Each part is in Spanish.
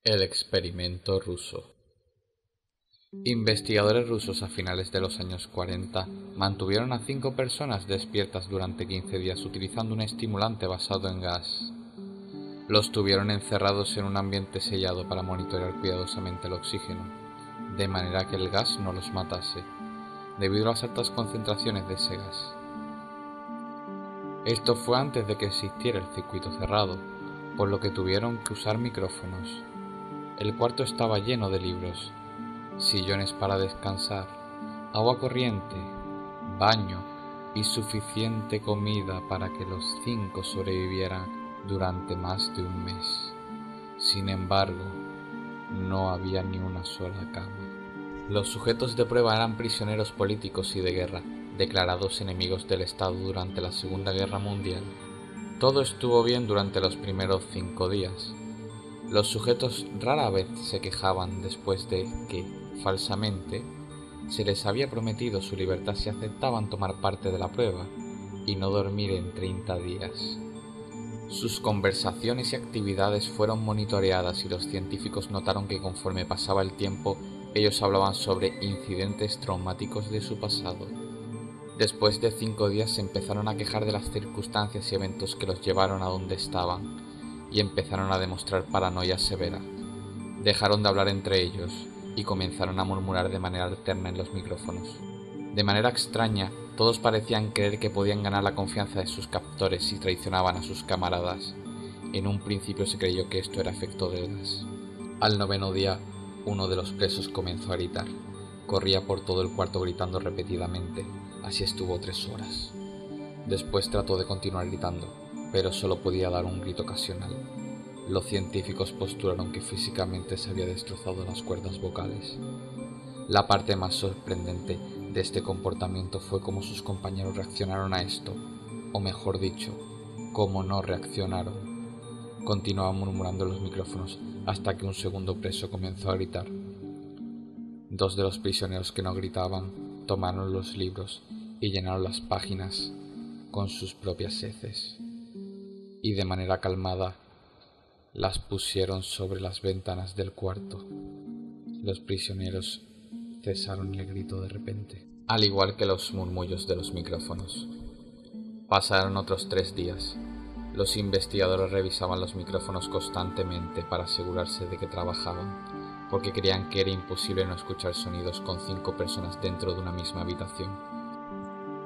El experimento ruso. Investigadores rusos a finales de los años 40 mantuvieron a 5 personas despiertas durante 15 días utilizando un estimulante basado en gas. Los tuvieron encerrados en un ambiente sellado para monitorear cuidadosamente el oxígeno, de manera que el gas no los matase, debido a las altas concentraciones de ese gas. Esto fue antes de que existiera el circuito cerrado, por lo que tuvieron que usar micrófonos. El cuarto estaba lleno de libros, sillones para descansar, agua corriente, baño y suficiente comida para que los 5 sobrevivieran durante más de un mes. Sin embargo, no había ni una sola cama. Los sujetos de prueba eran prisioneros políticos y de guerra, declarados enemigos del Estado durante la Segunda Guerra Mundial. Todo estuvo bien durante los primeros 5 días. Los sujetos rara vez se quejaban después de que, falsamente, se les había prometido su libertad si aceptaban tomar parte de la prueba y no dormir en 30 días. Sus conversaciones y actividades fueron monitoreadas y los científicos notaron que conforme pasaba el tiempo, ellos hablaban sobre incidentes traumáticos de su pasado. Después de 5 días se empezaron a quejar de las circunstancias y eventos que los llevaron a donde estaban, y empezaron a demostrar paranoia severa. Dejaron de hablar entre ellos y comenzaron a murmurar de manera alterna en los micrófonos. De manera extraña, todos parecían creer que podían ganar la confianza de sus captores si traicionaban a sus camaradas. En un principio se creyó que esto era efecto del gas. Al 9º día, uno de los presos comenzó a gritar. Corría por todo el cuarto gritando repetidamente. Así estuvo 3 horas. Después trató de continuar gritando, pero solo podía dar un grito ocasional. Los científicos postularon que físicamente se había destrozado las cuerdas vocales. La parte más sorprendente de este comportamiento fue cómo sus compañeros reaccionaron a esto, o mejor dicho, cómo no reaccionaron. Continuaban murmurando en los micrófonos hasta que un segundo preso comenzó a gritar. 2 de los prisioneros que no gritaban tomaron los libros y llenaron las páginas con sus propias heces, y de manera calmada las pusieron sobre las ventanas del cuarto. Los prisioneros cesaron el grito de repente, al igual que los murmullos de los micrófonos. Pasaron otros 3 días. Los investigadores revisaban los micrófonos constantemente para asegurarse de que trabajaban, porque creían que era imposible no escuchar sonidos con 5 personas dentro de una misma habitación.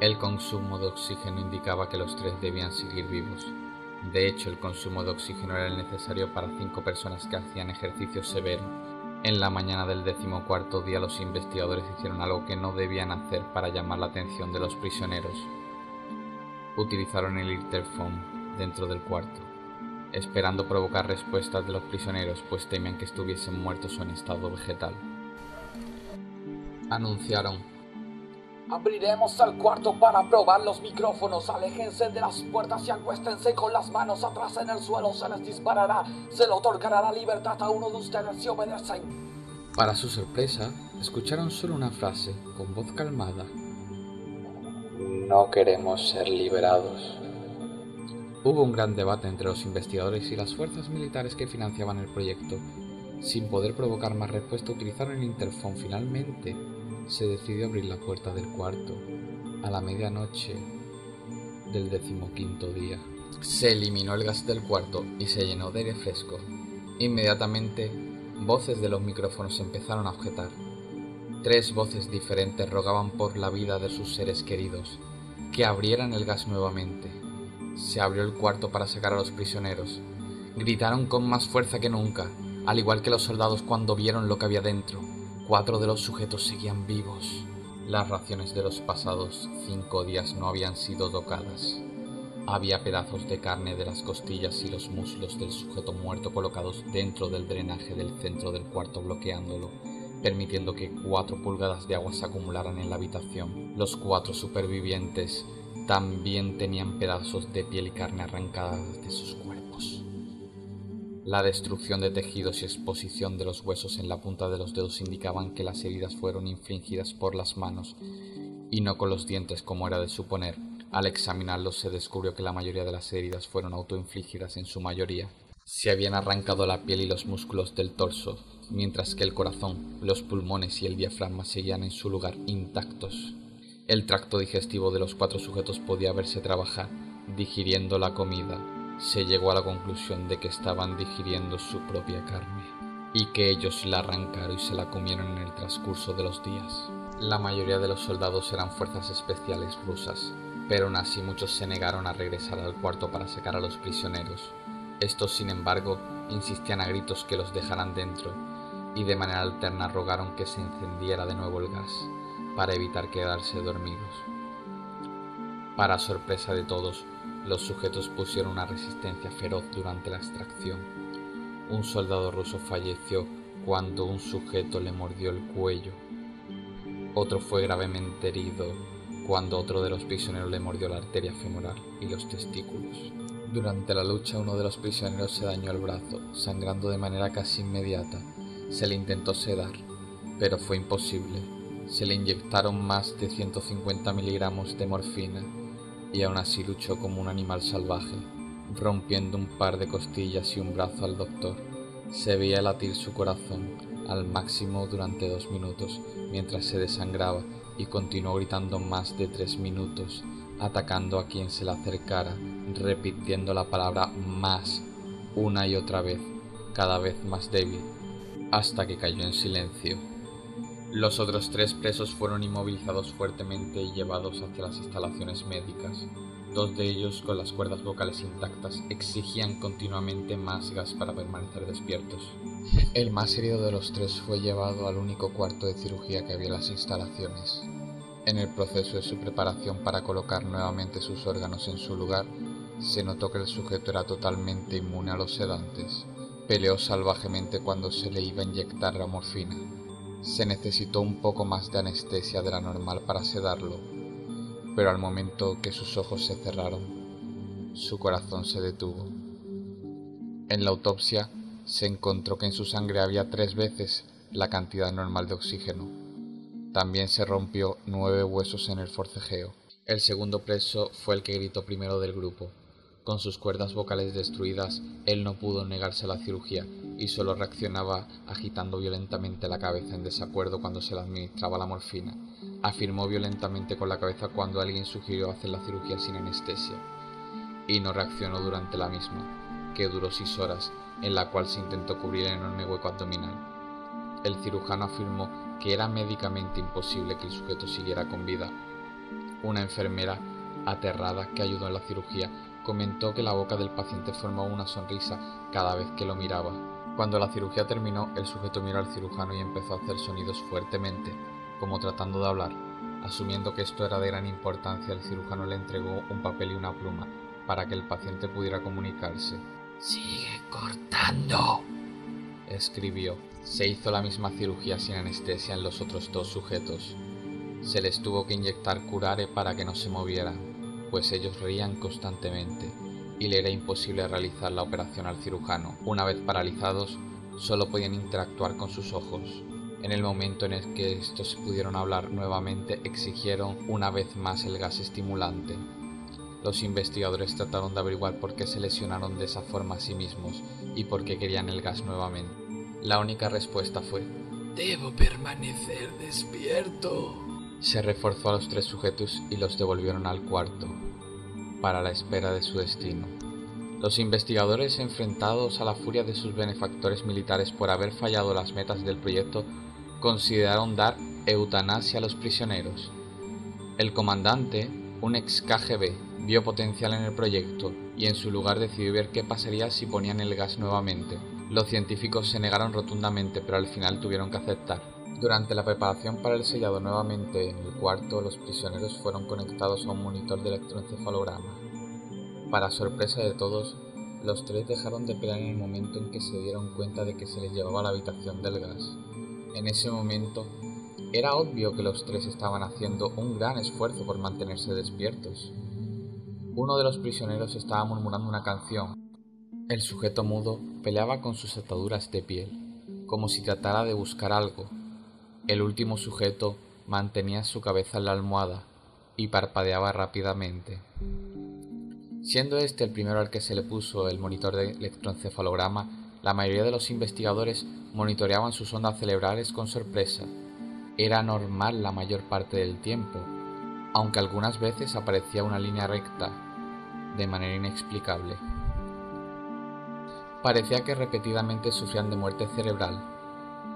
El consumo de oxígeno indicaba que los 3 debían seguir vivos. De hecho, el consumo de oxígeno era el necesario para 5 personas que hacían ejercicio severo. En la mañana del 14º día, los investigadores hicieron algo que no debían hacer para llamar la atención de los prisioneros. Utilizaron el interfón dentro del cuarto, esperando provocar respuestas de los prisioneros, pues temían que estuviesen muertos o en estado vegetal. Anunciaron: abriremos el cuarto para probar los micrófonos. Aléjense de las puertas y acuéstense con las manos atrás en el suelo. Se les disparará. Se le otorgará la libertad a uno de ustedes si obedecen. Para su sorpresa, escucharon solo una frase, con voz calmada: no queremos ser liberados. Hubo un gran debate entre los investigadores y las fuerzas militares que financiaban el proyecto. Sin poder provocar más respuesta, utilizaron el interfón. Finalmente, se decidió abrir la puerta del cuarto a la medianoche del 15º día. Se eliminó el gas del cuarto y se llenó de aire fresco. Inmediatamente, voces de los micrófonos empezaron a objetar. 3 voces diferentes rogaban por la vida de sus seres queridos, que abrieran el gas nuevamente. Se abrió el cuarto para sacar a los prisioneros. Gritaron con más fuerza que nunca, al igual que los soldados cuando vieron lo que había dentro. 4 de los sujetos seguían vivos. Las raciones de los pasados 5 días no habían sido tocadas. Había pedazos de carne de las costillas y los muslos del sujeto muerto colocados dentro del drenaje del centro del cuarto, bloqueándolo, permitiendo que 4 pulgadas de agua se acumularan en la habitación. Los 4 supervivientes también tenían pedazos de piel y carne arrancadas de sus cuerpos. La destrucción de tejidos y exposición de los huesos en la punta de los dedos indicaban que las heridas fueron infligidas por las manos y no con los dientes como era de suponer. Al examinarlos se descubrió que la mayoría de las heridas fueron autoinfligidas en su mayoría. Se habían arrancado la piel y los músculos del torso, mientras que el corazón, los pulmones y el diafragma seguían en su lugar intactos. El tracto digestivo de los 4 sujetos podía verse trabajar, digiriendo la comida. Se llegó a la conclusión de que estaban digiriendo su propia carne, y que ellos la arrancaron y se la comieron en el transcurso de los días. La mayoría de los soldados eran fuerzas especiales rusas, pero aún así muchos se negaron a regresar al cuarto para sacar a los prisioneros. Estos, sin embargo, insistían a gritos que los dejaran dentro, y de manera alterna rogaron que se encendiera de nuevo el gas, para evitar quedarse dormidos. Para sorpresa de todos, los sujetos pusieron una resistencia feroz durante la extracción. Un soldado ruso falleció cuando un sujeto le mordió el cuello. Otro fue gravemente herido cuando otro de los prisioneros le mordió la arteria femoral y los testículos. Durante la lucha, uno de los prisioneros se dañó el brazo, sangrando de manera casi inmediata. Se le intentó sedar, pero fue imposible. Se le inyectaron más de 150 miligramos de morfina y aún así luchó como un animal salvaje, rompiendo un par de costillas y un brazo al doctor. Se veía latir su corazón al máximo durante 2 minutos mientras se desangraba y continuó gritando más de 3 minutos, atacando a quien se le acercara, repitiendo la palabra más una y otra vez, cada vez más débil, hasta que cayó en silencio. Los otros 3 presos fueron inmovilizados fuertemente y llevados hacia las instalaciones médicas. 2 de ellos, con las cuerdas vocales intactas, exigían continuamente más gas para permanecer despiertos. El más herido de los 3 fue llevado al único cuarto de cirugía que había en las instalaciones. En el proceso de su preparación para colocar nuevamente sus órganos en su lugar, se notó que el sujeto era totalmente inmune a los sedantes. Peleó salvajemente cuando se le iba a inyectar la morfina. Se necesitó un poco más de anestesia de la normal para sedarlo, pero al momento que sus ojos se cerraron, su corazón se detuvo. En la autopsia se encontró que en su sangre había 3 veces la cantidad normal de oxígeno. También se rompió 9 huesos en el forcejeo. El segundo preso fue el que gritó primero del grupo. Con sus cuerdas vocales destruidas, él no pudo negarse a la cirugía y solo reaccionaba agitando violentamente la cabeza en desacuerdo cuando se le administraba la morfina. Afirmó violentamente con la cabeza cuando alguien sugirió hacer la cirugía sin anestesia, y no reaccionó durante la misma, que duró 6 horas, en la cual se intentó cubrir el enorme hueco abdominal. El cirujano afirmó que era médicamente imposible que el sujeto siguiera con vida. Una enfermera, aterrada, que ayudó en la cirugía, comentó que la boca del paciente formaba una sonrisa cada vez que lo miraba. Cuando la cirugía terminó, el sujeto miró al cirujano y empezó a hacer sonidos fuertemente, como tratando de hablar. Asumiendo que esto era de gran importancia, el cirujano le entregó un papel y una pluma para que el paciente pudiera comunicarse. «Sigue cortando», escribió. Se hizo la misma cirugía sin anestesia en los otros 2 sujetos. Se les tuvo que inyectar curare para que no se movieran, pues ellos reían constantemente y le era imposible realizar la operación al cirujano. Una vez paralizados, solo podían interactuar con sus ojos. En el momento en el que estos pudieron hablar nuevamente, exigieron una vez más el gas estimulante. Los investigadores trataron de averiguar por qué se lesionaron de esa forma a sí mismos y por qué querían el gas nuevamente. La única respuesta fue: «Debo permanecer despierto». Se reforzó a los 3 sujetos y los devolvieron al cuarto, para la espera de su destino. Los investigadores, enfrentados a la furia de sus benefactores militares por haber fallado las metas del proyecto, consideraron dar eutanasia a los prisioneros. El comandante, un ex KGB, vio potencial en el proyecto y en su lugar decidió ver qué pasaría si ponían el gas nuevamente. Los científicos se negaron rotundamente, pero al final tuvieron que aceptar. Durante la preparación para el sellado nuevamente en el cuarto, los prisioneros fueron conectados a un monitor de electroencefalograma. Para sorpresa de todos, los 3 dejaron de pelear en el momento en que se dieron cuenta de que se les llevaba a la habitación del gas. En ese momento, era obvio que los 3 estaban haciendo un gran esfuerzo por mantenerse despiertos. Uno de los prisioneros estaba murmurando una canción. El sujeto mudo peleaba con sus ataduras de piel, como si tratara de buscar algo. El último sujeto mantenía su cabeza en la almohada y parpadeaba rápidamente. Siendo este el primero al que se le puso el monitor de electroencefalograma, la mayoría de los investigadores monitoreaban sus ondas cerebrales con sorpresa. Era normal la mayor parte del tiempo, aunque algunas veces aparecía una línea recta, de manera inexplicable. Parecía que repetidamente sufrían de muerte cerebral.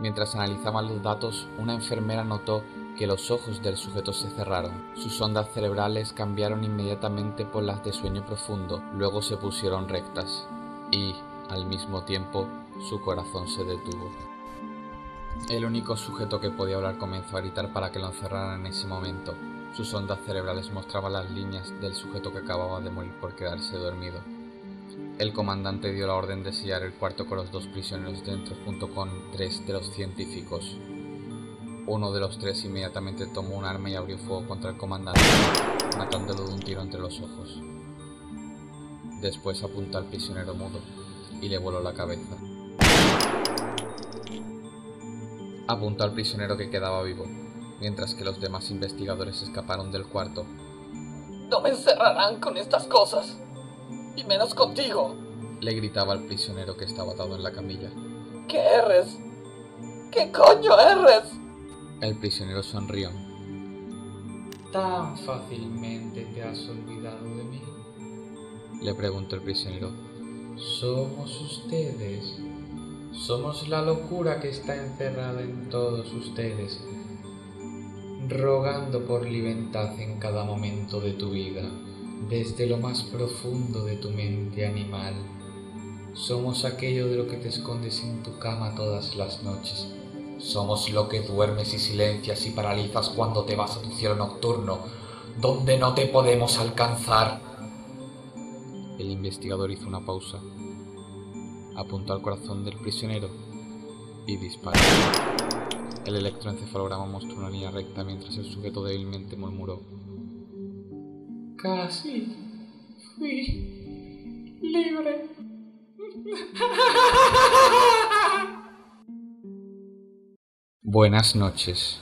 Mientras analizaban los datos, una enfermera notó que los ojos del sujeto se cerraron. Sus ondas cerebrales cambiaron inmediatamente por las de sueño profundo, luego se pusieron rectas y, al mismo tiempo, su corazón se detuvo. El único sujeto que podía hablar comenzó a gritar para que lo encerraran en ese momento. Sus ondas cerebrales mostraban las líneas del sujeto que acababa de morir por quedarse dormido. El comandante dio la orden de sellar el cuarto con los 2 prisioneros dentro junto con 3 de los científicos. Uno de los 3 inmediatamente tomó un arma y abrió fuego contra el comandante, matándolo de un tiro entre los ojos. Después apuntó al prisionero mudo y le voló la cabeza. Apuntó al prisionero que quedaba vivo, mientras que los demás investigadores escaparon del cuarto. No me encerrarán con estas cosas, y menos contigo, le gritaba al prisionero que estaba atado en la camilla. ¿Qué eres? ¿Qué coño eres? El prisionero sonrió. ¿Tan fácilmente te has olvidado de mí? Le preguntó el prisionero. Somos ustedes. Somos la locura que está encerrada en todos ustedes, rogando por libertad en cada momento de tu vida, desde lo más profundo de tu mente animal. Somos aquello de lo que te escondes en tu cama todas las noches. Somos lo que duermes y silencias y paralizas cuando te vas a tu cielo nocturno, donde no te podemos alcanzar. El investigador hizo una pausa, apuntó al corazón del prisionero y disparó. El electroencefalograma mostró una línea recta mientras el sujeto débilmente murmuró. Casi fui libre. Buenas noches.